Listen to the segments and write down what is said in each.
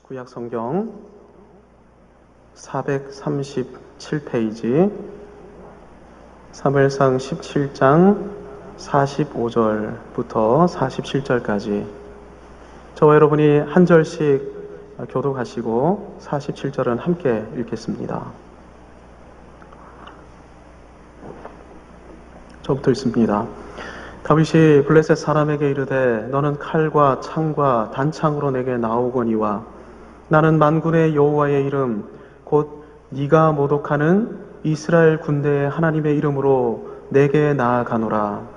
구약 성경 437페이지 사무엘상 17장 45절부터 47절까지 저와 여러분이 한 절씩 교독하시고 47절은 함께 읽겠습니다. 저부터 읽습니다. 다윗이 블레셋 사람에게 이르되 너는 칼과 창과 단창으로 내게 나오거니와 나는 만군의 여호와의 이름 곧 네가 모독하는 이스라엘 군대의 하나님의 이름으로 내게 나아가노라.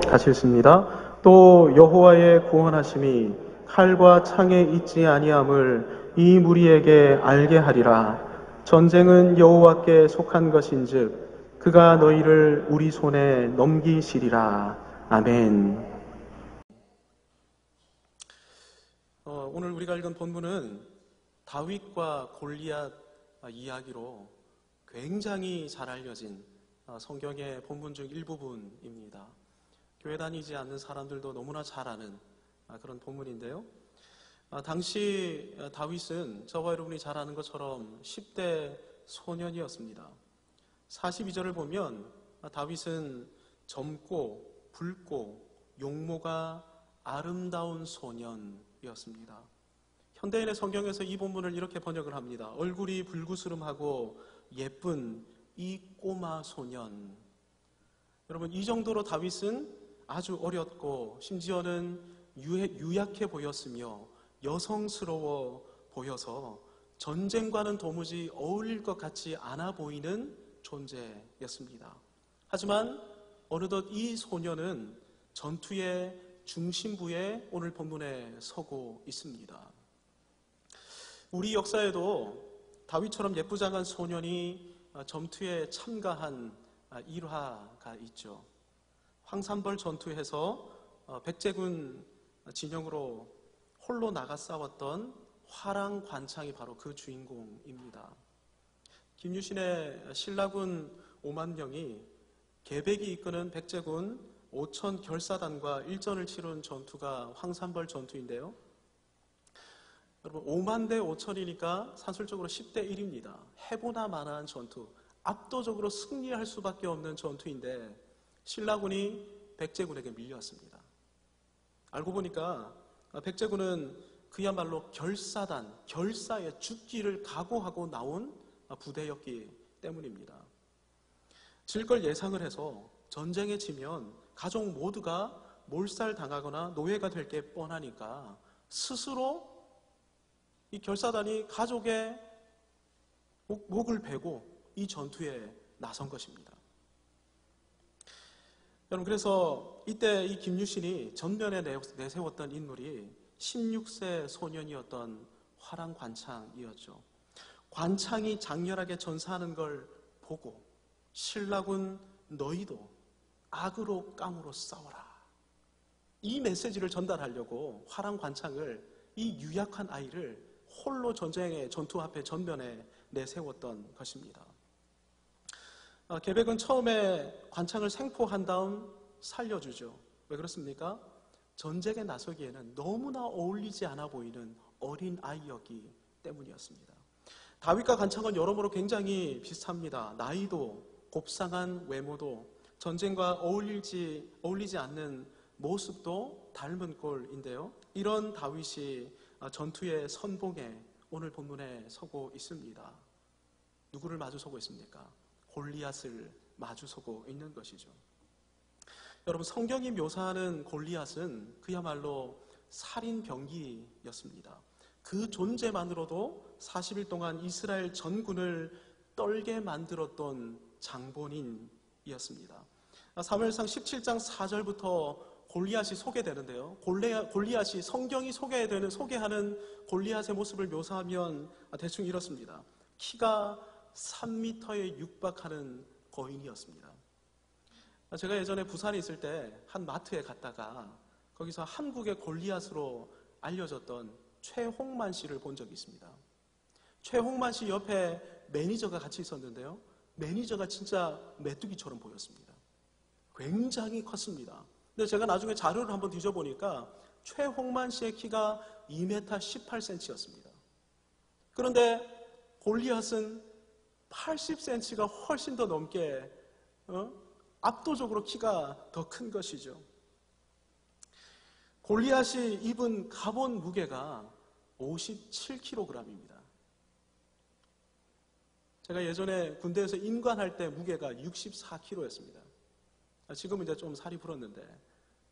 다시 읽습니다. 또 여호와의 구원하심이 칼과 창에 있지 아니함을 이 무리에게 알게 하리라. 전쟁은 여호와께 속한 것인즉 그가 너희를 우리 손에 넘기시리라. 아멘. 오늘 우리가 읽은 본문은 다윗과 골리앗 이야기로 굉장히 잘 알려진 성경의 본문 중 일부분입니다. 교회 다니지 않는 사람들도 너무나 잘 아는 그런 본문인데요. 당시 다윗은 저와 여러분이 잘 아는 것처럼 10대 소년이었습니다. 42절을 보면 다윗은 젊고 붉고 용모가 아름다운 소년이었습니다. 현대인의 성경에서 이 본문을 이렇게 번역을 합니다. 얼굴이 불구스름하고 예쁜 이 꼬마 소년. 여러분, 이 정도로 다윗은 아주 어렸고 심지어는 유약해 보였으며 여성스러워 보여서 전쟁과는 도무지 어울릴 것 같지 않아 보이는 존재였습니다. 하지만 어느덧 이 소년은 전투의 중심부에 오늘 본문에 서고 있습니다. 우리 역사에도 다윗처럼 예쁘장한 소년이 전투에 참가한 일화가 있죠. 황산벌 전투에서 백제군 진영으로 홀로 나가 싸웠던 화랑관창이 바로 그 주인공입니다. 김유신의 신라군 5만 명이 계백이 이끄는 백제군 5천 결사단과 일전을 치룬 전투가 황산벌 전투인데요. 여러분, 5만 대 5천이니까 산술적으로 10대 1입니다. 해보나 마나한 전투, 압도적으로 승리할 수밖에 없는 전투인데 신라군이 백제군에게 밀렸습니다. 알고 보니까 백제군은 그야말로 결사에 죽기를 각오하고 나온 부대였기 때문입니다. 질 걸 예상을 해서 전쟁에 지면 가족 모두가 몰살당하거나 노예가 될 게 뻔하니까 스스로 이 결사단이 가족의 목을 베고 이 전투에 나선 것입니다. 여러분, 그래서 이때 이 김유신이 전면에 내세웠던 인물이 16세 소년이었던 화랑관창이었죠. 관창이 장렬하게 전사하는 걸 보고 신라군 너희도 악으로 깡으로 싸워라. 이 메시지를 전달하려고 화랑관창을 이 유약한 아이를 홀로 전쟁의 전투 앞에 전면에 내세웠던 것입니다. 계백은 처음에 관창을 생포한 다음 살려주죠. 왜 그렇습니까? 전쟁에 나서기에는 너무나 어울리지 않아 보이는 어린 아이였기 때문이었습니다. 다윗과 관창은 여러모로 굉장히 비슷합니다. 나이도 곱상한 외모도 전쟁과 어울리지 않는 모습도 닮은 꼴인데요. 이런 다윗이 전투의 선봉에 오늘 본문에 서고 있습니다. 누구를 마주서고 있습니까? 골리앗을 마주서고 있는 것이죠. 여러분, 성경이 묘사하는 골리앗은 그야말로 살인병기였습니다. 그 존재만으로도 40일 동안 이스라엘 전군을 떨게 만들었던 장본인이었습니다. 사무엘상 17장 4절부터 골리앗이 소개되는데요. 골리앗이 성경이 소개하는 골리앗의 모습을 묘사하면 대충 이렇습니다. 키가 3m에 육박하는 거인이었습니다. 제가 예전에 부산에 있을 때 한 마트에 갔다가 거기서 한국의 골리앗으로 알려졌던 최홍만 씨를 본 적이 있습니다. 최홍만 씨 옆에 매니저가 같이 있었는데요. 매니저가 진짜 메뚜기처럼 보였습니다. 굉장히 컸습니다. 근데 제가 나중에 자료를 한번 뒤져보니까 최홍만 씨의 키가 2m 18cm였습니다. 그런데 골리앗은 80cm가 훨씬 더 넘게 압도적으로 키가 더 큰 것이죠. 골리앗이 입은 갑옷 무게가 57kg입니다. 제가 예전에 군대에서 임관할 때 무게가 64kg였습니다. 지금은 이제 좀 살이 불었는데,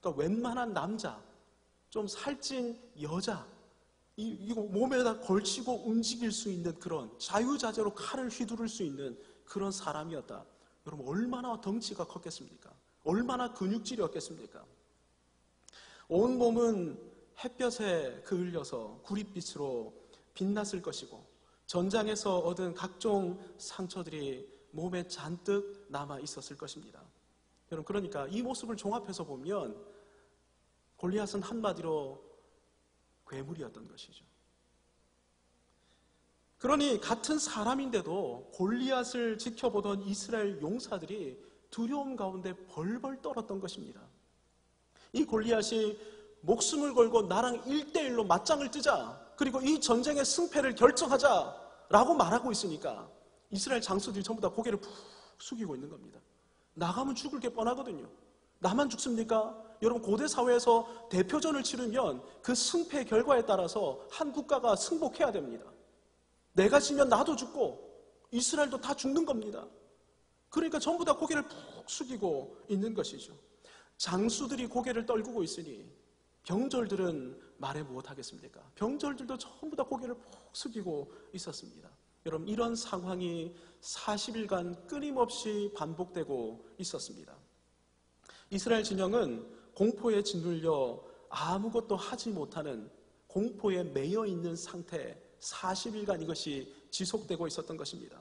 그러니까 웬만한 남자, 좀 살찐 여자, 이거 몸에다 걸치고 움직일 수 있는 그런 자유자재로 칼을 휘두를 수 있는 그런 사람이었다. 여러분 얼마나 덩치가 컸겠습니까? 얼마나 근육질이었겠습니까? 온 몸은 햇볕에 그을려서 구릿빛으로 빛났을 것이고 전장에서 얻은 각종 상처들이 몸에 잔뜩 남아 있었을 것입니다. 여러분 그러니까 이 모습을 종합해서 보면 골리앗은 한마디로 괴물이었던 것이죠. 그러니 같은 사람인데도 골리앗을 지켜보던 이스라엘 용사들이 두려움 가운데 벌벌 떨었던 것입니다. 이 골리앗이 목숨을 걸고 나랑 1대1로 맞짱을 뜨자, 그리고 이 전쟁의 승패를 결정하자라고 말하고 있으니까 이스라엘 장수들이 전부 다 고개를 푹 숙이고 있는 겁니다. 나가면 죽을 게 뻔하거든요. 나만 죽습니까? 여러분 고대 사회에서 대표전을 치르면 그 승패 결과에 따라서 한 국가가 승복해야 됩니다. 내가 지면 나도 죽고 이스라엘도 다 죽는 겁니다. 그러니까 전부 다 고개를 푹 숙이고 있는 것이죠. 장수들이 고개를 떨구고 있으니 병졸들은 말해 무엇하겠습니까? 병졸들도 전부 다 고개를 푹 숙이고 있었습니다. 여러분 이런 상황이 40일간 끊임없이 반복되고 있었습니다. 이스라엘 진영은 공포에 짓눌려 아무것도 하지 못하는 공포에 매여 있는 상태 40일간 이것이 지속되고 있었던 것입니다.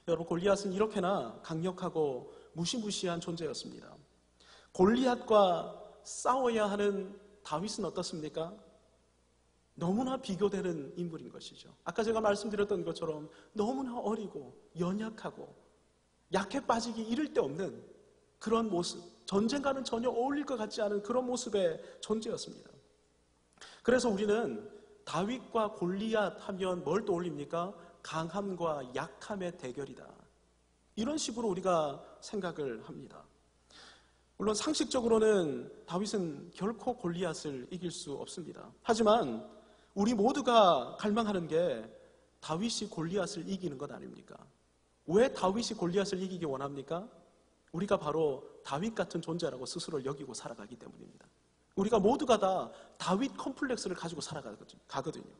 여러분 골리앗은 이렇게나 강력하고 무시무시한 존재였습니다. 골리앗과 싸워야 하는 다윗은 어떻습니까? 너무나 비교되는 인물인 것이죠. 아까 제가 말씀드렸던 것처럼 너무나 어리고 연약하고 약해 빠지기 이를 데 없는 그런 모습, 전쟁과는 전혀 어울릴 것 같지 않은 그런 모습의 존재였습니다. 그래서 우리는 다윗과 골리앗 하면 뭘 떠올립니까? 강함과 약함의 대결이다. 이런 식으로 우리가 생각을 합니다. 물론 상식적으로는 다윗은 결코 골리앗을 이길 수 없습니다. 하지만 우리 모두가 갈망하는 게 다윗이 골리앗을 이기는 것 아닙니까? 왜 다윗이 골리앗을 이기기 원합니까? 우리가 바로 다윗 같은 존재라고 스스로를 여기고 살아가기 때문입니다. 우리가 모두가 다 다윗 컴플렉스를 가지고 살아가거든요.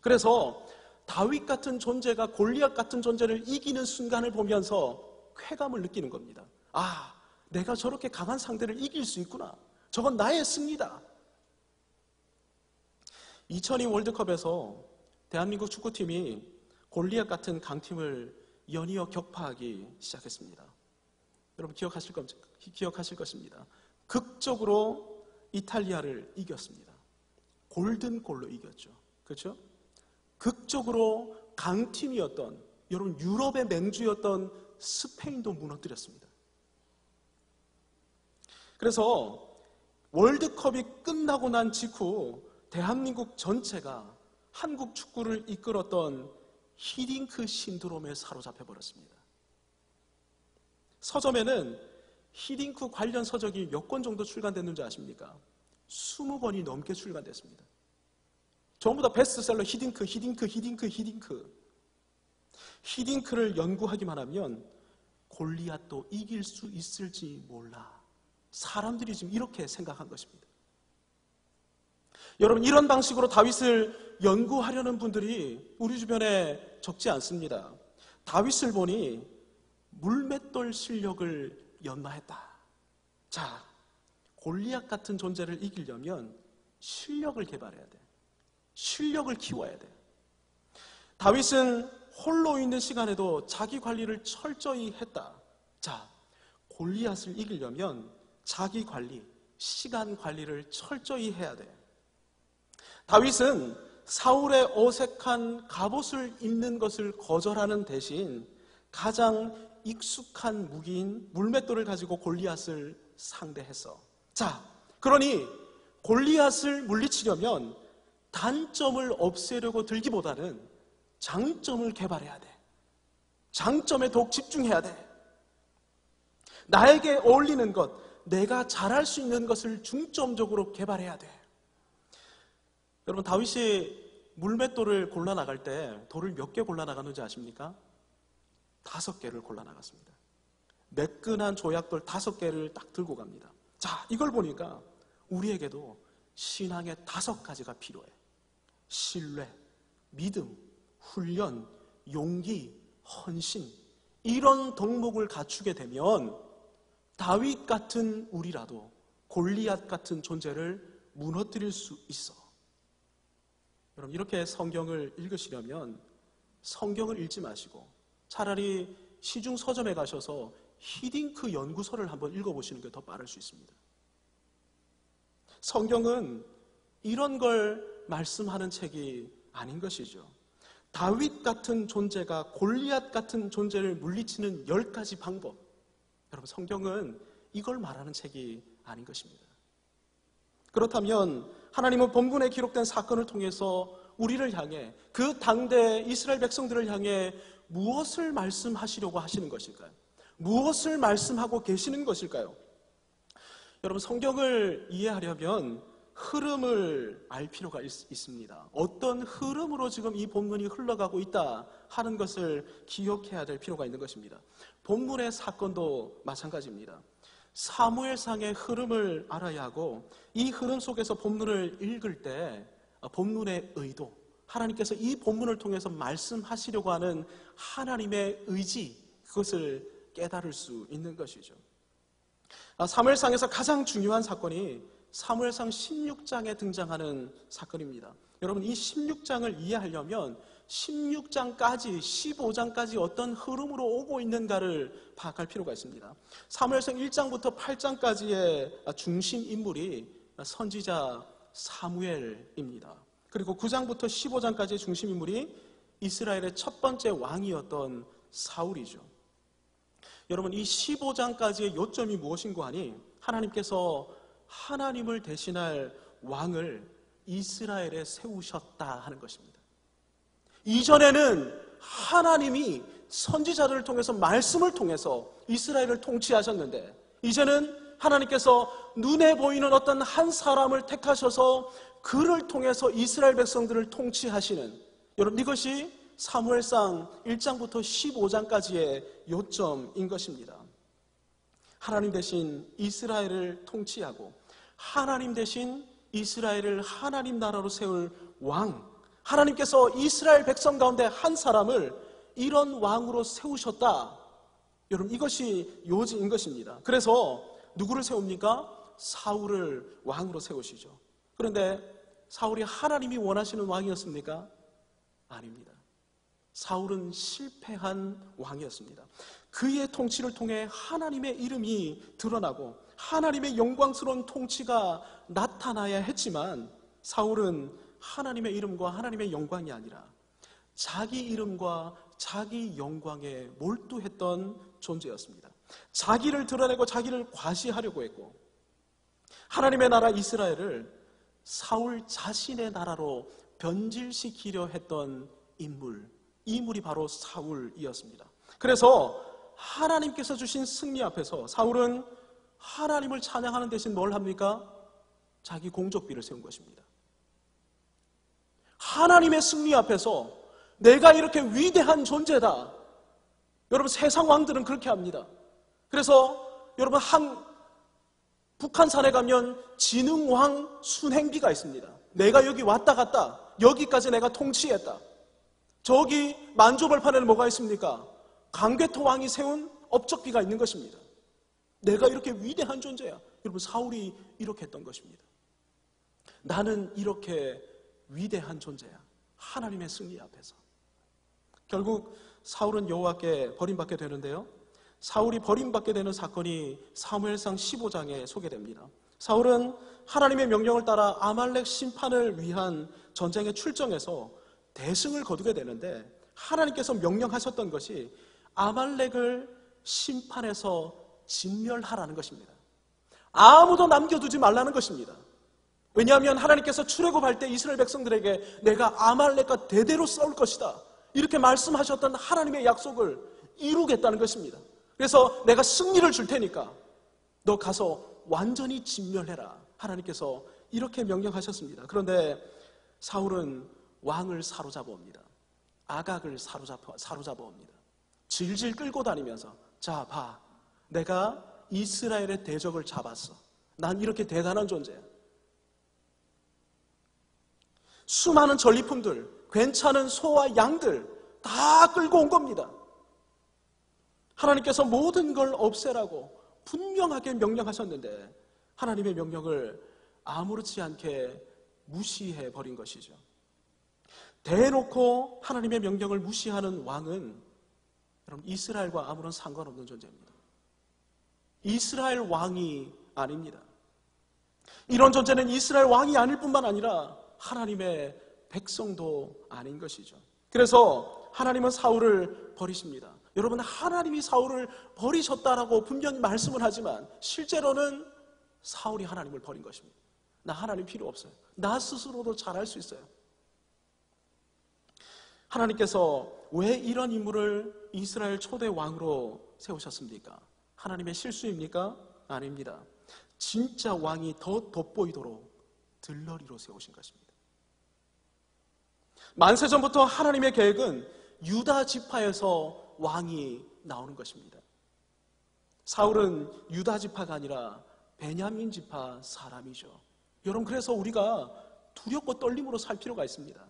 그래서 다윗 같은 존재가 골리앗 같은 존재를 이기는 순간을 보면서 쾌감을 느끼는 겁니다. 아, 내가 저렇게 강한 상대를 이길 수 있구나. 저건 나의 승리다. 2002 월드컵에서 대한민국 축구팀이 골리앗 같은 강팀을 연이어 격파하기 시작했습니다. 여러분 기억하실 것입니다. 극적으로 이탈리아를 이겼습니다. 골든골로 이겼죠. 그렇죠? 극적으로 강팀이었던, 여러분 유럽의 맹주였던 스페인도 무너뜨렸습니다. 그래서 월드컵이 끝나고 난 직후 대한민국 전체가 한국 축구를 이끌었던 히딩크 신드롬에 사로잡혀 버렸습니다. 서점에는 히딩크 관련 서적이 몇 권 정도 출간됐는지 아십니까? 20권이 넘게 출간됐습니다. 전부 다 베스트셀러 히딩크. 히딩크를 연구하기만 하면 골리앗도 이길 수 있을지 몰라. 사람들이 지금 이렇게 생각한 것입니다. 여러분 이런 방식으로 다윗을 연구하려는 분들이 우리 주변에 적지 않습니다. 다윗을 보니 물맷돌 실력을 연마했다. 자, 골리앗 같은 존재를 이기려면 실력을 개발해야 돼. 실력을 키워야 돼. 다윗은 홀로 있는 시간에도 자기 관리를 철저히 했다. 자, 골리앗을 이기려면 자기 관리, 시간 관리를 철저히 해야 돼. 다윗은 사울의 어색한 갑옷을 입는 것을 거절하는 대신 가장 익숙한 무기인 물맷돌을 가지고 골리앗을 상대했어. 자, 그러니 골리앗을 물리치려면 단점을 없애려고 들기보다는 장점을 개발해야 돼. 장점에 더욱 집중해야 돼. 나에게 어울리는 것, 내가 잘할 수 있는 것을 중점적으로 개발해야 돼. 여러분, 다윗이 물맷돌을 골라나갈 때 돌을 몇 개 골라나갔는지 아십니까? 5개를 골라나갔습니다. 매끈한 조약돌 5개를 딱 들고 갑니다. 자, 이걸 보니까 우리에게도 신앙의 5가지가 필요해. 신뢰, 믿음, 훈련, 용기, 헌신, 이런 덕목을 갖추게 되면 다윗 같은 우리라도 골리앗 같은 존재를 무너뜨릴 수 있어. 여러분, 이렇게 성경을 읽으시려면 성경을 읽지 마시고 차라리 시중 서점에 가셔서 히딩크 연구서를 한번 읽어보시는 게 더 빠를 수 있습니다. 성경은 이런 걸 말씀하는 책이 아닌 것이죠. 다윗 같은 존재가 골리앗 같은 존재를 물리치는 10가지 방법. 여러분, 성경은 이걸 말하는 책이 아닌 것입니다. 그렇다면 하나님은 본문에 기록된 사건을 통해서 우리를 향해, 그 당대 이스라엘 백성들을 향해 무엇을 말씀하시려고 하시는 것일까요? 무엇을 말씀하고 계시는 것일까요? 여러분, 성경을 이해하려면 흐름을 알 필요가 있습니다. 어떤 흐름으로 지금 이 본문이 흘러가고 있다 하는 것을 기억해야 될 필요가 있는 것입니다. 본문의 사건도 마찬가지입니다. 사무엘상의 흐름을 알아야 하고, 이 흐름 속에서 본문을 읽을 때 본문의 의도, 하나님께서 이 본문을 통해서 말씀하시려고 하는 하나님의 의지, 그것을 깨달을 수 있는 것이죠. 사무엘상에서 가장 중요한 사건이 사무엘상 16장에 등장하는 사건입니다. 여러분, 이 16장을 이해하려면 16장까지 15장까지 어떤 흐름으로 오고 있는가를 파악할 필요가 있습니다. 사무엘상 1장부터 8장까지의 중심 인물이 선지자 사무엘입니다. 그리고 9장부터 15장까지의 중심 인물이 이스라엘의 첫 번째 왕이었던 사울이죠. 여러분, 이 15장까지의 요점이 무엇인고 하니 하나님께서 하나님을 대신할 왕을 이스라엘에 세우셨다 하는 것입니다. 이전에는 하나님이 선지자들을 통해서, 말씀을 통해서 이스라엘을 통치하셨는데, 이제는 하나님께서 눈에 보이는 어떤 한 사람을 택하셔서 그를 통해서 이스라엘 백성들을 통치하시는, 여러분, 이것이 사무엘상 1장부터 15장까지의 요점인 것입니다. 하나님 대신 이스라엘을 통치하고 하나님 대신 이스라엘을 하나님 나라로 세울 왕, 하나님께서 이스라엘 백성 가운데 한 사람을 이런 왕으로 세우셨다. 여러분, 이것이 요지인 것입니다. 그래서 누구를 세웁니까? 사울을 왕으로 세우시죠. 그런데 사울이 하나님이 원하시는 왕이었습니까? 아닙니다. 사울은 실패한 왕이었습니다. 그의 통치를 통해 하나님의 이름이 드러나고 하나님의 영광스러운 통치가 나타나야 했지만, 사울은 하나님의 이름과 하나님의 영광이 아니라 자기 이름과 자기 영광에 몰두했던 존재였습니다. 자기를 드러내고 자기를 과시하려고 했고, 하나님의 나라 이스라엘을 사울 자신의 나라로 변질시키려 했던 인물이 바로 사울이었습니다. 그래서 하나님께서 주신 승리 앞에서 사울은 하나님을 찬양하는 대신 뭘 합니까? 자기 공적비를 세운 것입니다. 하나님의 승리 앞에서 내가 이렇게 위대한 존재다. 여러분, 세상 왕들은 그렇게 합니다. 그래서 여러분, 북한산에 가면 진흥왕 순행비가 있습니다. 내가 여기 왔다 갔다, 여기까지 내가 통치했다. 저기 만조벌판에는 뭐가 있습니까? 강괴토 왕이 세운 업적비가 있는 것입니다. 내가 이렇게 위대한 존재야. 여러분, 사울이 이렇게 했던 것입니다. 나는 이렇게 위대한 존재야. 하나님의 승리 앞에서. 결국 사울은 여호와께 버림받게 되는데요, 사울이 버림받게 되는 사건이 사무엘상 15장에 소개됩니다. 사울은 하나님의 명령을 따라 아말렉 심판을 위한 전쟁에 출정해서 대승을 거두게 되는데, 하나님께서 명령하셨던 것이 아말렉을 심판해서 진멸하라는 것입니다. 아무도 남겨두지 말라는 것입니다. 왜냐하면 하나님께서 출애굽할 때 이스라엘 백성들에게 내가 아말렉과 대대로 싸울 것이다, 이렇게 말씀하셨던 하나님의 약속을 이루겠다는 것입니다. 그래서 내가 승리를 줄 테니까 너 가서 완전히 진멸해라, 하나님께서 이렇게 명령하셨습니다. 그런데 사울은 왕을 사로잡아 옵니다. 아각을 사로잡아 옵니다. 질질 끌고 다니면서, 자 봐, 내가 이스라엘의 대적을 잡았어. 난 이렇게 대단한 존재야. 수많은 전리품들, 괜찮은 소와 양들 다 끌고 온 겁니다. 하나님께서 모든 걸 없애라고 분명하게 명령하셨는데 하나님의 명령을 아무렇지 않게 무시해 버린 것이죠. 대놓고 하나님의 명령을 무시하는 왕은 여러분 이스라엘과 아무런 상관없는 존재입니다. 이스라엘 왕이 아닙니다. 이런 존재는 이스라엘 왕이 아닐 뿐만 아니라 하나님의 백성도 아닌 것이죠. 그래서 하나님은 사울을 버리십니다. 여러분, 하나님이 사울을 버리셨다라고 분명히 말씀을 하지만 실제로는 사울이 하나님을 버린 것입니다. 나 하나님 필요 없어요. 나 스스로도 잘할 수 있어요. 하나님께서 왜 이런 인물을 이스라엘 초대 왕으로 세우셨습니까? 하나님의 실수입니까? 아닙니다. 진짜 왕이 더 돋보이도록 들러리로 세우신 것입니다. 만세전부터 하나님의 계획은 유다 지파에서 왕이 나오는 것입니다. 사울은 유다 지파가 아니라 베냐민 지파 사람이죠. 여러분, 그래서 우리가 두렵고 떨림으로 살 필요가 있습니다.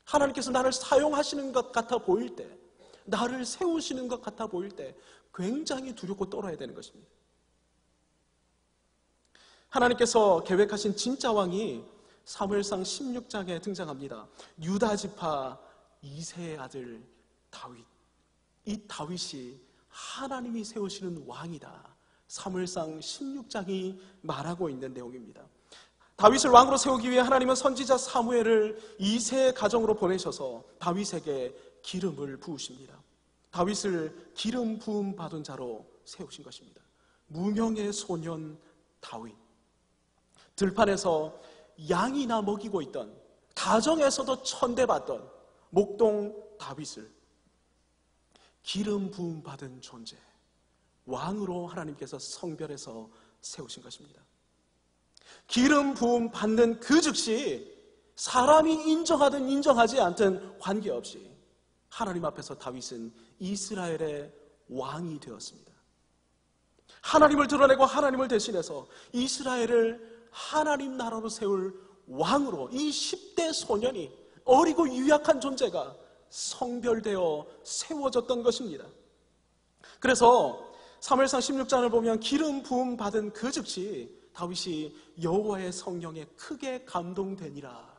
하나님께서 나를 사용하시는 것 같아 보일 때, 나를 세우시는 것 같아 보일 때 굉장히 두렵고 떨어야 되는 것입니다. 하나님께서 계획하신 진짜 왕이 사무엘상 16장에 등장합니다. 유다 지파 이새의 아들 다윗. 이 다윗이 하나님이 세우시는 왕이다, 사무엘상 16장이 말하고 있는 내용입니다. 다윗을 왕으로 세우기 위해 하나님은 선지자 사무엘을 이새의 가정으로 보내셔서 다윗에게 기름을 부으십니다. 다윗을 기름 부음 받은 자로 세우신 것입니다. 무명의 소년 다윗. 들판에서 양이나 먹이고 있던, 가정에서도 천대받던 목동 다윗을 기름 부음 받은 존재, 왕으로 하나님께서 성별해서 세우신 것입니다. 기름 부음 받는 그 즉시 사람이 인정하든 인정하지 않든 관계없이 하나님 앞에서 다윗은 이스라엘의 왕이 되었습니다. 하나님을 드러내고 하나님을 대신해서 이스라엘을 하나님 나라로 세울 왕으로 이 10대 소년이, 어리고 유약한 존재가 성별되어 세워졌던 것입니다. 그래서 사무엘상 16장을 보면 기름 부음 받은 그 즉시 다윗이 여호와의 성령에 크게 감동되니라,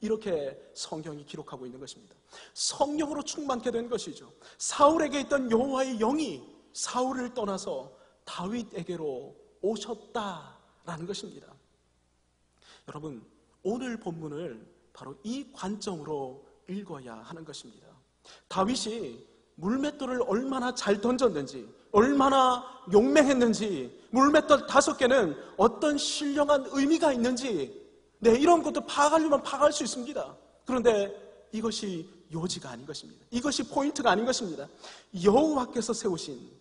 이렇게 성경이 기록하고 있는 것입니다. 성령으로 충만케 된 것이죠. 사울에게 있던 여호와의 영이 사울을 떠나서 다윗에게로 오셨다라는 것입니다. 여러분, 오늘 본문을 바로 이 관점으로 읽어야 하는 것입니다. 다윗이 물맷돌을 얼마나 잘 던졌는지, 얼마나 용맹했는지, 물맷돌 5개는 어떤 신령한 의미가 있는지, 이런 것도 파악하려면 파악할 수 있습니다. 그런데 이것이 요지가 아닌 것입니다. 이것이 포인트가 아닌 것입니다. 여호와께서 세우신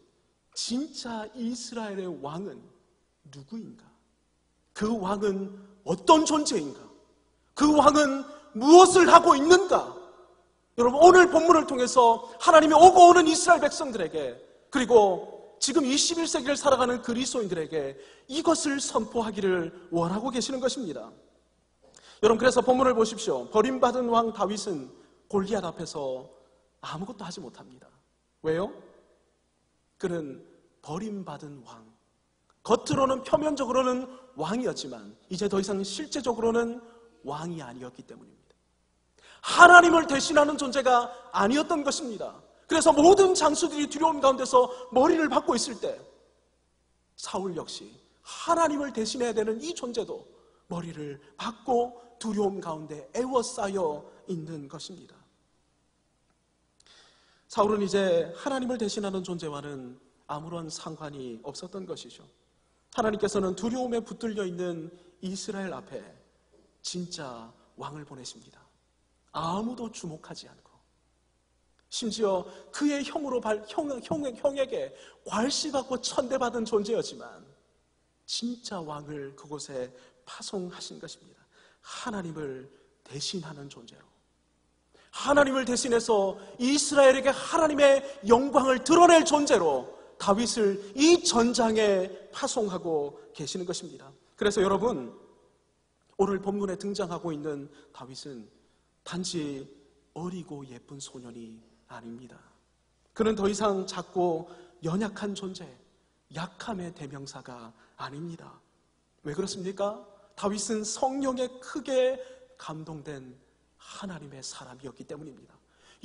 진짜 이스라엘의 왕은 누구인가? 그 왕은 어떤 존재인가? 그 왕은 무엇을 하고 있는가? 여러분, 오늘 본문을 통해서 하나님이 오고 오는 이스라엘 백성들에게, 그리고 지금 21세기를 살아가는 그리스도인들에게 이것을 선포하기를 원하고 계시는 것입니다. 여러분, 그래서 본문을 보십시오. 버림받은 왕 다윗은 골리앗 앞에서 아무것도 하지 못합니다. 왜요? 그는 버림받은 왕, 겉으로는 표면적으로는 왕이었지만 이제 더 이상 실제적으로는 왕이 아니었기 때문입니다. 하나님을 대신하는 존재가 아니었던 것입니다. 그래서 모든 장수들이 두려움 가운데서 머리를 박고 있을 때 사울 역시 하나님을 대신해야 되는 이 존재도 머리를 박고 두려움 가운데 애워싸여 있는 것입니다. 사울은 이제 하나님을 대신하는 존재와는 아무런 상관이 없었던 것이죠. 하나님께서는 두려움에 붙들려 있는 이스라엘 앞에 진짜 왕을 보내십니다. 아무도 주목하지 않고, 심지어 그의 형에게 괄시받고 천대받은 존재였지만 진짜 왕을 그곳에 파송하신 것입니다. 하나님을 대신하는 존재로, 하나님을 대신해서 이스라엘에게 하나님의 영광을 드러낼 존재로 다윗을 이 전장에 파송하고 계시는 것입니다. 그래서 여러분, 오늘 본문에 등장하고 있는 다윗은 단지 어리고 예쁜 소년이 아닙니다. 그는 더 이상 작고 연약한 존재, 약함의 대명사가 아닙니다. 왜 그렇습니까? 다윗은 성령에 크게 감동된 하나님의 사람이었기 때문입니다.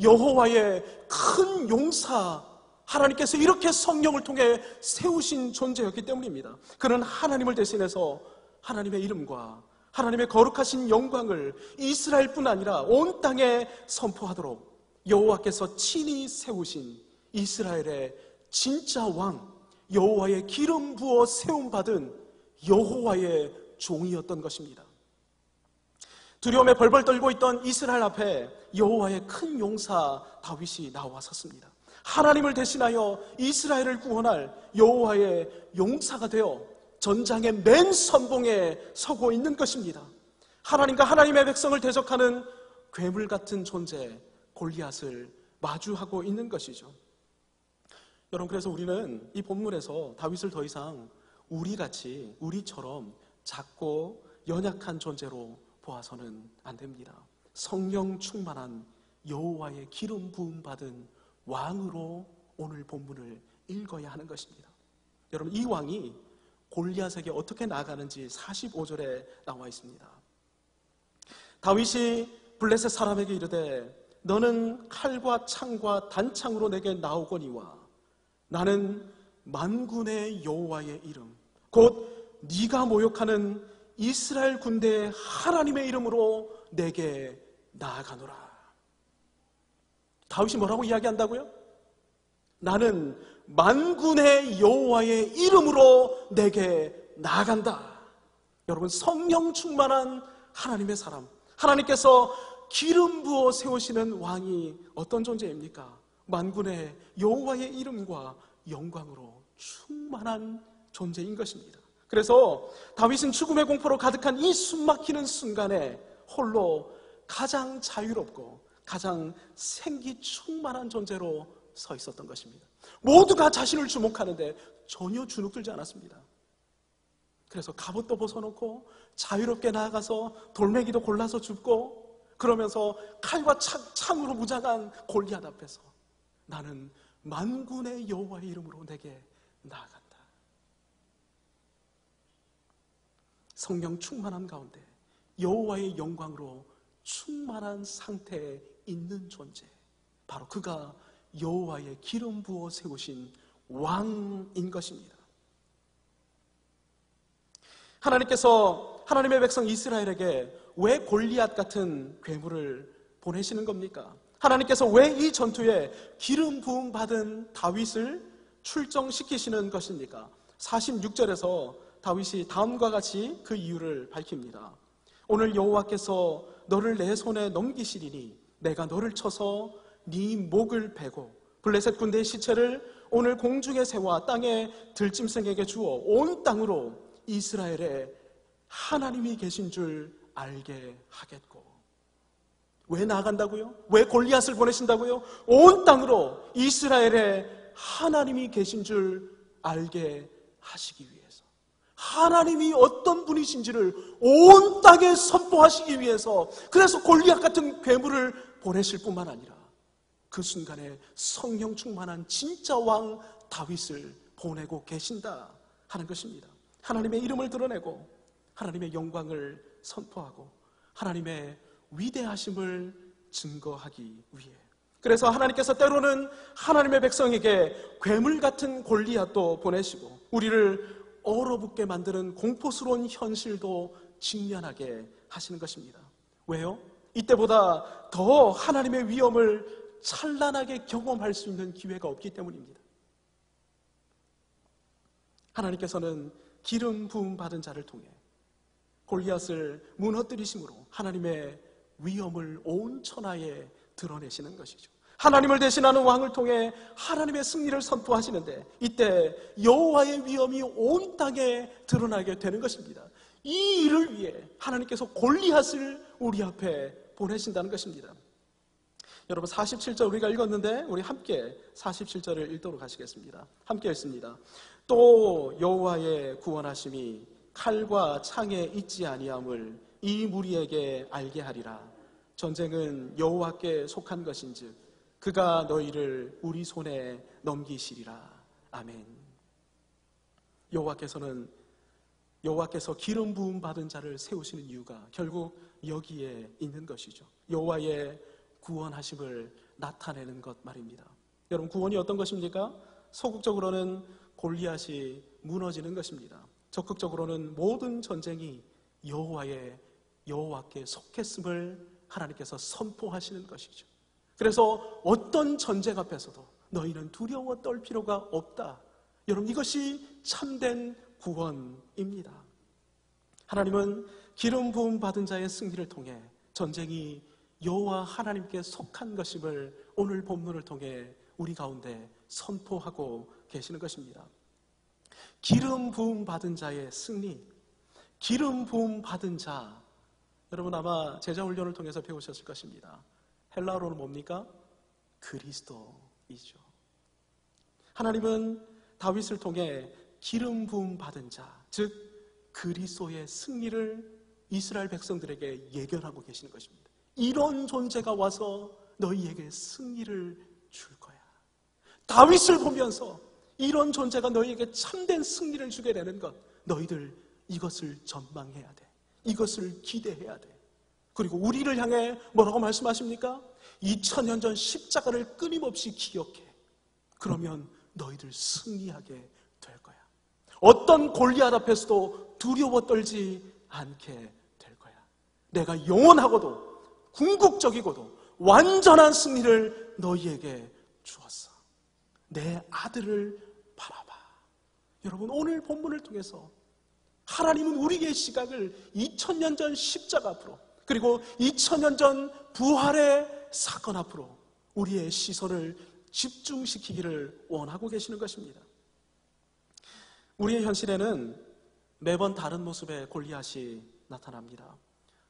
여호와의 큰 용사, 하나님께서 이렇게 성령을 통해 세우신 존재였기 때문입니다. 그는 하나님을 대신해서 하나님의 이름과 하나님의 거룩하신 영광을 이스라엘뿐 아니라 온 땅에 선포하도록 여호와께서 친히 세우신 이스라엘의 진짜 왕, 여호와의 기름 부어 세움받은 여호와의 종이었던 것입니다. 두려움에 벌벌 떨고 있던 이스라엘 앞에 여호와의 큰 용사 다윗이 나와 섰습니다. 하나님을 대신하여 이스라엘을 구원할 여호와의 용사가 되어 전장의 맨 선봉에 서고 있는 것입니다. 하나님과 하나님의 백성을 대적하는 괴물 같은 존재 골리앗을 마주하고 있는 것이죠. 여러분, 그래서 우리는 이 본문에서 다윗을 더 이상 우리처럼 작고 연약한 존재로 보아서는 안 됩니다. 성령 충만한 여호와의 기름 부음 받은 왕으로 오늘 본문을 읽어야 하는 것입니다. 여러분, 이 왕이 골리앗에게 어떻게 나아가는지 45절에 나와 있습니다. 다윗이 블레셋 사람에게 이르되 너는 칼과 창과 단창으로 내게 나오거니와 나는 만군의 여호와의 이름 곧 네가 모욕하는 이스라엘 군대의 하나님의 이름으로 내게 나아가노라. 다윗이 뭐라고 이야기한다고요? 나는 만군의 여호와의 이름으로 내게 나아간다. 여러분, 성령 충만한 하나님의 사람, 하나님께서 기름 부어 세우시는 왕이 어떤 존재입니까? 만군의 여호와의 이름과 영광으로 충만한 존재인 것입니다. 그래서 다윗은 죽음의 공포로 가득한 이 숨막히는 순간에 홀로 가장 자유롭고 가장 생기 충만한 존재로 서 있었던 것입니다. 모두가 자신을 주목하는데 전혀 주눅들지 않았습니다. 그래서 갑옷도 벗어놓고 자유롭게 나아가서 돌멩이도 골라서 줍고, 그러면서 칼과 창으로 무장한 골리앗 앞에서 나는 만군의 여호와의 이름으로 내게 나아간다. 성령 충만함 가운데 여호와의 영광으로 충만한 상태에 있는 존재, 바로 그가 여호와의 기름 부어 세우신 왕인 것입니다. 하나님께서 하나님의 백성 이스라엘에게 왜 골리앗 같은 괴물을 보내시는 겁니까? 하나님께서 왜 이 전투에 기름 부음 받은 다윗을 출정시키시는 것입니까? 46절에서 다윗이 다음과 같이 그 이유를 밝힙니다. 오늘 여호와께서 너를 내 손에 넘기시리니 내가 너를 쳐서 네 목을 베고 블레셋 군대의 시체를 오늘 공중에 세워 땅에 들짐승에게 주어 온 땅으로 이스라엘에 하나님이 계신 줄 알게 하겠고. 왜 나아간다고요? 왜 골리앗을 보내신다고요? 온 땅으로 이스라엘에 하나님이 계신 줄 알게 하시기 위해서, 하나님이 어떤 분이신지를 온 땅에 선포하시기 위해서, 그래서 골리앗 같은 괴물을 보내실 뿐만 아니라 그 순간에 성령 충만한 진짜 왕 다윗을 보내고 계신다 하는 것입니다. 하나님의 이름을 드러내고 하나님의 영광을 선포하고 하나님의 위대하심을 증거하기 위해. 그래서 하나님께서 때로는 하나님의 백성에게 괴물 같은 골리앗도 보내시고 우리를 얼어붙게 만드는 공포스러운 현실도 직면하게 하시는 것입니다. 왜요? 이때보다 더 하나님의 위엄을 찬란하게 경험할 수 있는 기회가 없기 때문입니다. 하나님께서는 기름 부음 받은 자를 통해 골리앗을 무너뜨리심으로 하나님의 위엄을 온 천하에 드러내시는 것이죠. 하나님을 대신하는 왕을 통해 하나님의 승리를 선포하시는데 이때 여호와의 위엄이 온 땅에 드러나게 되는 것입니다. 이 일을 위해 하나님께서 골리앗을 우리 앞에 보내신다는 것입니다. 여러분 47절 우리가 읽었는데 우리 함께 47절을 읽도록 하시겠습니다. 함께 읽습니다. 또 여호와의 구원하심이 칼과 창에 있지 아니함을 이 무리에게 알게 하리라. 전쟁은 여호와께 속한 것인즉 그가 너희를 우리 손에 넘기시리라. 아멘. 여호와께서 기름 부음 받은 자를 세우시는 이유가 결국 여기에 있는 것이죠. 여호와의 구원하심을 나타내는 것 말입니다. 여러분 구원이 어떤 것입니까? 소극적으로는 골리앗이 무너지는 것입니다. 적극적으로는 모든 전쟁이 여호와께 속했음을 하나님께서 선포하시는 것이죠. 그래서 어떤 전쟁 앞에서도 너희는 두려워 떨 필요가 없다. 여러분 이것이 참된 구원입니다. 하나님은 기름 부음 받은 자의 승리를 통해 전쟁이 여호와 하나님께 속한 것임을 오늘 본문을 통해 우리 가운데 선포하고 계시는 것입니다. 기름 부음 받은 자의 승리, 기름 부음 받은 자, 여러분 아마 제자 훈련을 통해서 배우셨을 것입니다. 헬라어로는 뭡니까? 그리스도이죠. 하나님은 다윗을 통해 기름 부음 받은 자, 즉 그리스도의 승리를 이스라엘 백성들에게 예견하고 계시는 것입니다. 이런 존재가 와서 너희에게 승리를 줄 거야. 다윗을 보면서 이런 존재가 너희에게 참된 승리를 주게 되는 것, 너희들 이것을 전망해야 돼. 이것을 기대해야 돼. 그리고 우리를 향해 뭐라고 말씀하십니까? 2000년 전 십자가를 끊임없이 기억해. 그러면 너희들 승리하게 될 거야. 어떤 골리앗 앞에서도 두려워 떨지 않게 될 거야. 내가 영원하고도 궁극적이고도 완전한 승리를 너희에게 주었어. 내 아들을 바라봐. 여러분 오늘 본문을 통해서 하나님은 우리의 시각을 2000년 전 십자가 앞으로 그리고 2000년 전 부활의 사건 앞으로 우리의 시선을 집중시키기를 원하고 계시는 것입니다. 우리의 현실에는 매번 다른 모습의 골리앗이 나타납니다.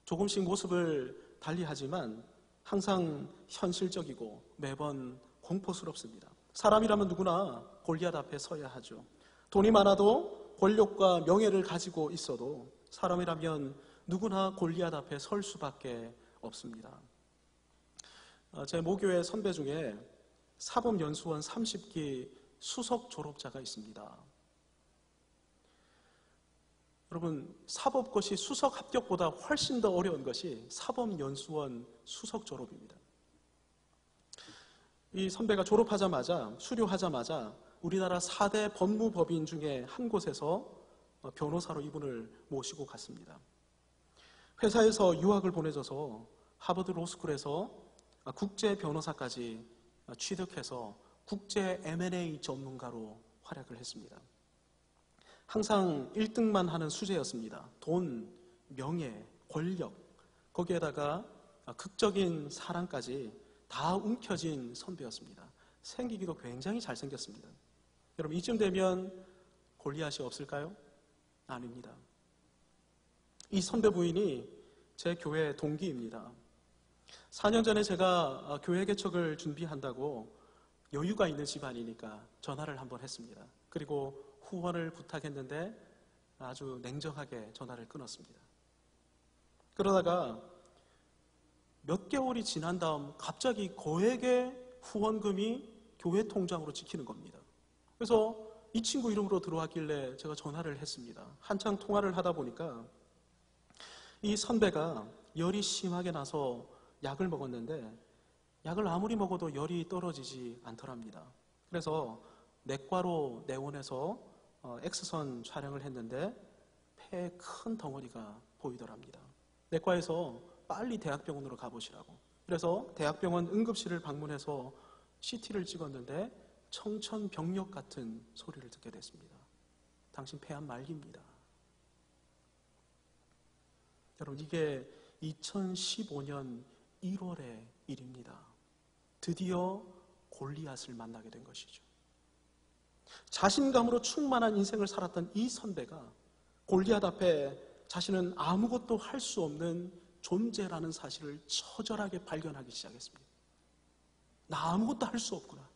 조금씩 모습을 달리하지만 항상 현실적이고 매번 공포스럽습니다. 사람이라면 누구나 골리앗 앞에 서야 하죠. 돈이 많아도 권력과 명예를 가지고 있어도 사람이라면 누구나 골리앗 앞에 설 수밖에 없습니다. 제 모교회 선배 중에 사법연수원 30기 수석 졸업자가 있습니다. 여러분 사법고시 수석 합격보다 훨씬 더 어려운 것이 사법연수원 수석 졸업입니다. 이 선배가 졸업하자마자 수료하자마자 우리나라 4대 법무법인 중에 한 곳에서 변호사로 이분을 모시고 갔습니다. 회사에서 유학을 보내줘서 하버드 로스쿨에서 국제 변호사까지 취득해서 국제 M&A 전문가로 활약을 했습니다. 항상 1등만 하는 수재였습니다. 돈, 명예, 권력, 거기에다가 극적인 사랑까지 다 움켜진 선배였습니다. 생기기도 굉장히 잘생겼습니다. 여러분 이쯤 되면 골리앗이 없을까요? 아닙니다. 이 선배 부인이 제 교회 동기입니다. 4년 전에 제가 교회 개척을 준비한다고 여유가 있는 집안이니까 전화를 한번 했습니다. 그리고 후원을 부탁했는데 아주 냉정하게 전화를 끊었습니다. 그러다가 몇 개월이 지난 다음 갑자기 거액의 후원금이 교회 통장으로 찍히는 겁니다. 그래서 이 친구 이름으로 들어왔길래 제가 전화를 했습니다. 한창 통화를 하다 보니까 이 선배가 열이 심하게 나서 약을 먹었는데 약을 아무리 먹어도 열이 떨어지지 않더랍니다. 그래서 내과로 내원해서 X선 촬영을 했는데 폐에 큰 덩어리가 보이더랍니다. 내과에서 빨리 대학병원으로 가보시라고. 그래서 대학병원 응급실을 방문해서 CT를 찍었는데 청천벽력 같은 소리를 듣게 됐습니다. 당신 폐암 말기입니다. 여러분, 이게 2015년 1월의 일입니다. 드디어 골리앗을 만나게 된 것이죠. 자신감으로 충만한 인생을 살았던 이 선배가 골리앗 앞에 자신은 아무것도 할 수 없는 존재라는 사실을 처절하게 발견하기 시작했습니다. 나 아무것도 할 수 없구나.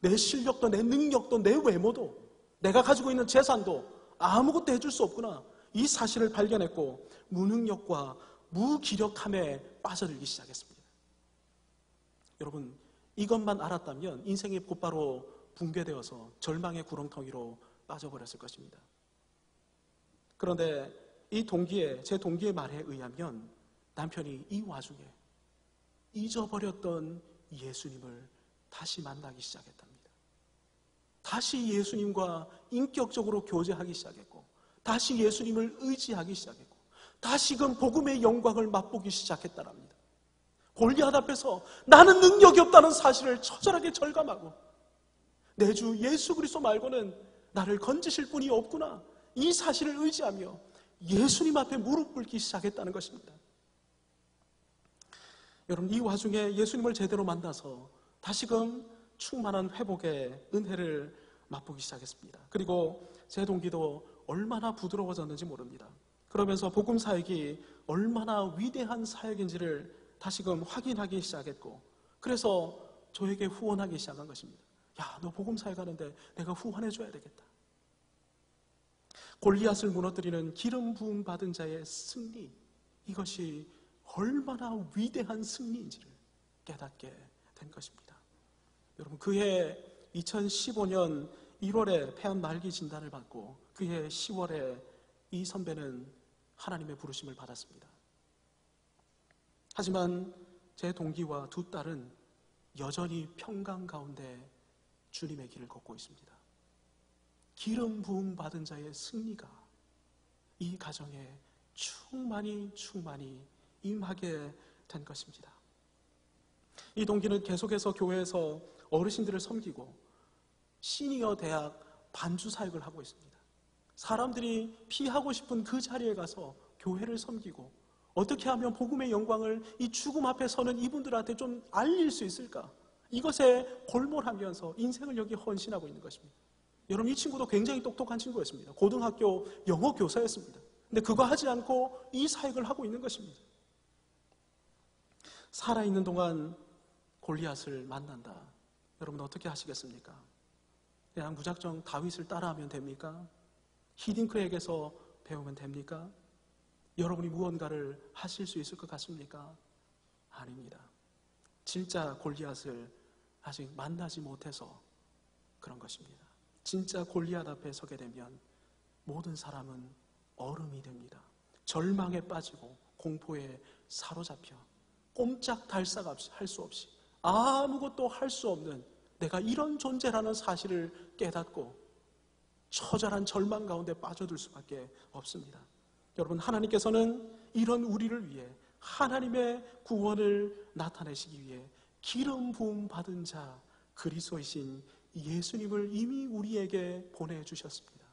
내 실력도 내 능력도 내 외모도 내가 가지고 있는 재산도 아무것도 해줄 수 없구나. 이 사실을 발견했고 무능력과 무기력함에 빠져들기 시작했습니다. 여러분, 이것만 알았다면 인생이 곧바로 붕괴되어서 절망의 구렁텅이로 빠져버렸을 것입니다. 그런데 제 동기의 말에 의하면 남편이 이 와중에 잊어버렸던 예수님을 다시 만나기 시작했답니다. 다시 예수님과 인격적으로 교제하기 시작했고, 다시 예수님을 의지하기 시작했고, 다시금 복음의 영광을 맛보기 시작했다랍니다. 골리앗 앞에서 나는 능력이 없다는 사실을 처절하게 절감하고, 내 주 예수 그리스도 말고는 나를 건지실 분이 없구나, 이 사실을 의지하며 예수님 앞에 무릎 꿇기 시작했다는 것입니다. 여러분, 이 와중에 예수님을 제대로 만나서 다시금 충만한 회복의 은혜를 맛보기 시작했습니다. 그리고 제 동기도 얼마나 부드러워졌는지 모릅니다. 그러면서 복음 사역이 얼마나 위대한 사역인지를 다시금 확인하기 시작했고, 그래서 저에게 후원하기 시작한 것입니다. 야, 너 복음 사역하는데 내가 후원해줘야 되겠다. 골리앗을 무너뜨리는 기름 부음 받은 자의 승리, 이것이 얼마나 위대한 승리인지를 깨닫게 된 것입니다. 여러분, 그해 2015년 1월에 폐암 말기 진단을 받고 그해 10월에 이 선배는 하나님의 부르심을 받았습니다. 하지만 제 동기와 두 딸은 여전히 평강 가운데 주님의 길을 걷고 있습니다. 기름 부음 받은 자의 승리가 이 가정에 충만히 임하게 된 것입니다. 이 동기는 계속해서 교회에서 어르신들을 섬기고 시니어 대학 반주 사역을 하고 있습니다. 사람들이 피하고 싶은 그 자리에 가서 교회를 섬기고 어떻게 하면 복음의 영광을 이 죽음 앞에 서는 이분들한테 좀 알릴 수 있을까? 이것에 골몰하면서 인생을 여기 헌신하고 있는 것입니다. 여러분, 이 친구도 굉장히 똑똑한 친구였습니다. 고등학교 영어 교사였습니다. 근데 그거 하지 않고 이 사역을 하고 있는 것입니다. 살아있는 동안 골리앗을 만난다. 여러분, 어떻게 하시겠습니까? 그냥 무작정 다윗을 따라하면 됩니까? 히딩크에게서 배우면 됩니까? 여러분이 무언가를 하실 수 있을 것 같습니까? 아닙니다. 진짜 골리앗을 아직 만나지 못해서 그런 것입니다. 진짜 골리앗 앞에 서게 되면 모든 사람은 얼음이 됩니다. 절망에 빠지고 공포에 사로잡혀 꼼짝달싹 할 수 없이 아무것도 할 수 없는 내가 이런 존재라는 사실을 깨닫고 처절한 절망 가운데 빠져들 수밖에 없습니다. 여러분, 하나님께서는 이런 우리를 위해 하나님의 구원을 나타내시기 위해 기름 부음 받은 자 그리스도이신 예수님을 이미 우리에게 보내주셨습니다.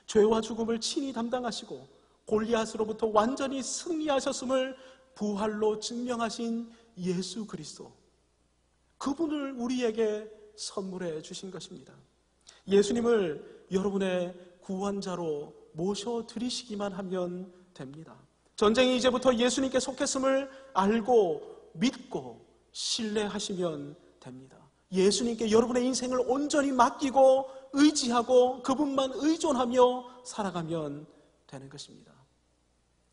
죄와 죽음을 친히 담당하시고 골리앗으로부터 완전히 승리하셨음을 부활로 증명하신 예수 그리스도, 그분을 우리에게 선물해 주신 것입니다. 예수님을 여러분의 구원자로 모셔드리시기만 하면 됩니다. 전쟁이 이제부터 예수님께 속했음을 알고 믿고 신뢰하시면 됩니다. 예수님께 여러분의 인생을 온전히 맡기고 의지하고 그분만 의존하며 살아가면 되는 것입니다.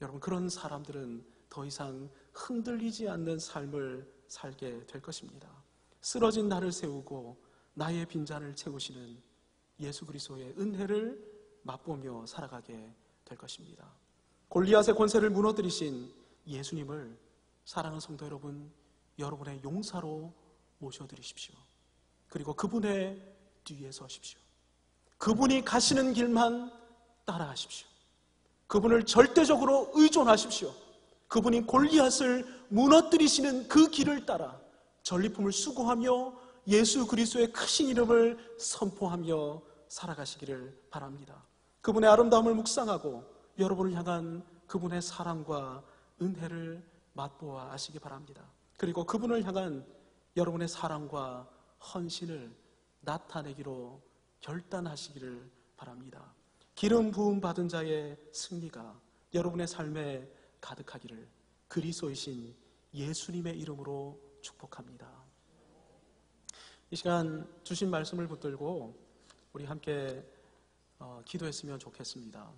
여러분, 그런 사람들은 더 이상 흔들리지 않는 삶을 살게 될 것입니다. 쓰러진 나를 세우고 나의 빈잔을 채우시는 예수 그리스도의 은혜를 맛보며 살아가게 될 것입니다. 골리앗의 권세를 무너뜨리신 예수님을 사랑하는 성도 여러분, 여러분의 용사로 모셔드리십시오. 그리고 그분의 뒤에 서십시오. 그분이 가시는 길만 따라가십시오. 그분을 절대적으로 의존하십시오. 그분이 골리앗을 무너뜨리시는 그 길을 따라 전리품을 수고하며 예수 그리스도의 크신 이름을 선포하며 살아가시기를 바랍니다. 그분의 아름다움을 묵상하고 여러분을 향한 그분의 사랑과 은혜를 맛보아 아시기 바랍니다. 그리고 그분을 향한 여러분의 사랑과 헌신을 나타내기로 결단하시기를 바랍니다. 기름 부음 받은 자의 승리가 여러분의 삶에 가득하기를 그리스도이신 예수님의 이름으로 축복합니다. 이 시간 주신 말씀을 붙들고 우리 함께 기도했으면 좋겠습니다.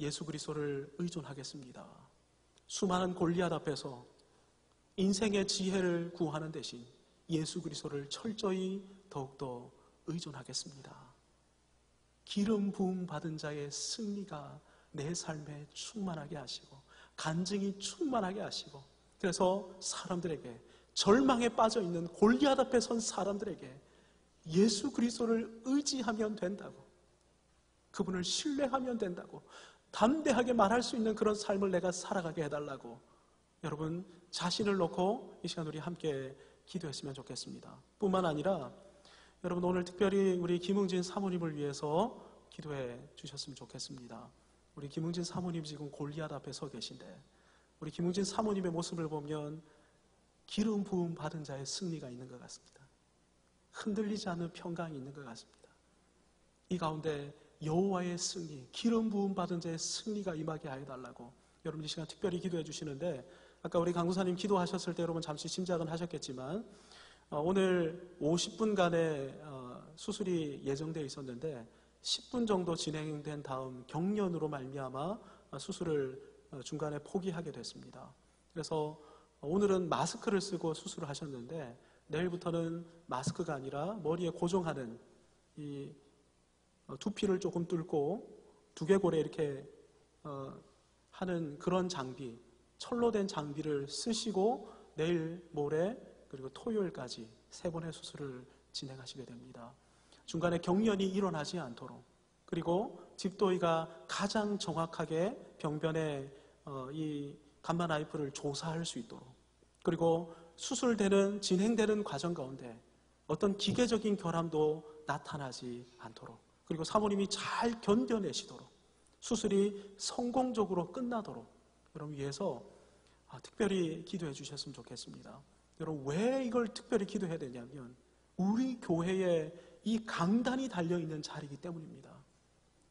예수 그리스도를 의존하겠습니다. 수많은 골리앗 앞에서 인생의 지혜를 구하는 대신 예수 그리스도를 철저히 더욱더 의존하겠습니다. 기름 부음 받은 자의 승리가 내 삶에 충만하게 하시고 간증이 충만하게 하시고 그래서 사람들에게 절망에 빠져 있는 골리앗 앞에 선 사람들에게 예수 그리스도를 의지하면 된다고, 그분을 신뢰하면 된다고 담대하게 말할 수 있는 그런 삶을 내가 살아가게 해달라고 여러분 자신을 놓고 이 시간 우리 함께 기도했으면 좋겠습니다. 뿐만 아니라 여러분 오늘 특별히 우리 김흥진 사모님을 위해서 기도해 주셨으면 좋겠습니다. 우리 김흥진 사모님 지금 골리앗 앞에 서 계신데 우리 김흥진 사모님의 모습을 보면 기름 부음 받은 자의 승리가 있는 것 같습니다. 흔들리지 않는 평강이 있는 것 같습니다. 이 가운데 여호와의 승리, 기름 부음 받은 자의 승리가 임하게 하여 달라고 여러분 이 시간 특별히 기도해 주시는데 아까 우리 강구사님 기도하셨을 때 여러분 잠시 짐작은 하셨겠지만 오늘 50분간의 수술이 예정되어 있었는데 10분 정도 진행된 다음 경련으로 말미암아 수술을 중간에 포기하게 됐습니다. 그래서 오늘은 마스크를 쓰고 수술을 하셨는데 내일부터는 마스크가 아니라 머리에 고정하는 이 두피를 조금 뚫고 두개골에 이렇게 하는 그런 장비, 철로 된 장비를 쓰시고 내일 모레 그리고 토요일까지 3번의 수술을 진행하시게 됩니다. 중간에 경련이 일어나지 않도록 그리고 집도의가 가장 정확하게 병변에 이 감마 나이프를 조사할 수 있도록 그리고 수술되는 진행되는 과정 가운데 어떤 기계적인 결함도 나타나지 않도록 그리고 사모님이 잘 견뎌내시도록 수술이 성공적으로 끝나도록 여러분 위해서 특별히 기도해 주셨으면 좋겠습니다. 여러분 왜 이걸 특별히 기도해야 되냐면 우리 교회에 이 강단이 달려있는 자리이기 때문입니다.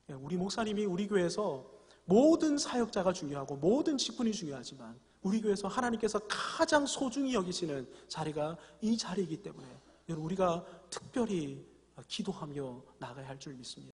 우리 목사님이 우리 교회에서 모든 사역자가 중요하고 모든 직분이 중요하지만 우리 교회에서 하나님께서 가장 소중히 여기시는 자리가 이 자리이기 때문에 여러분 우리가 특별히 기도하며 나가야 할 줄 믿습니다.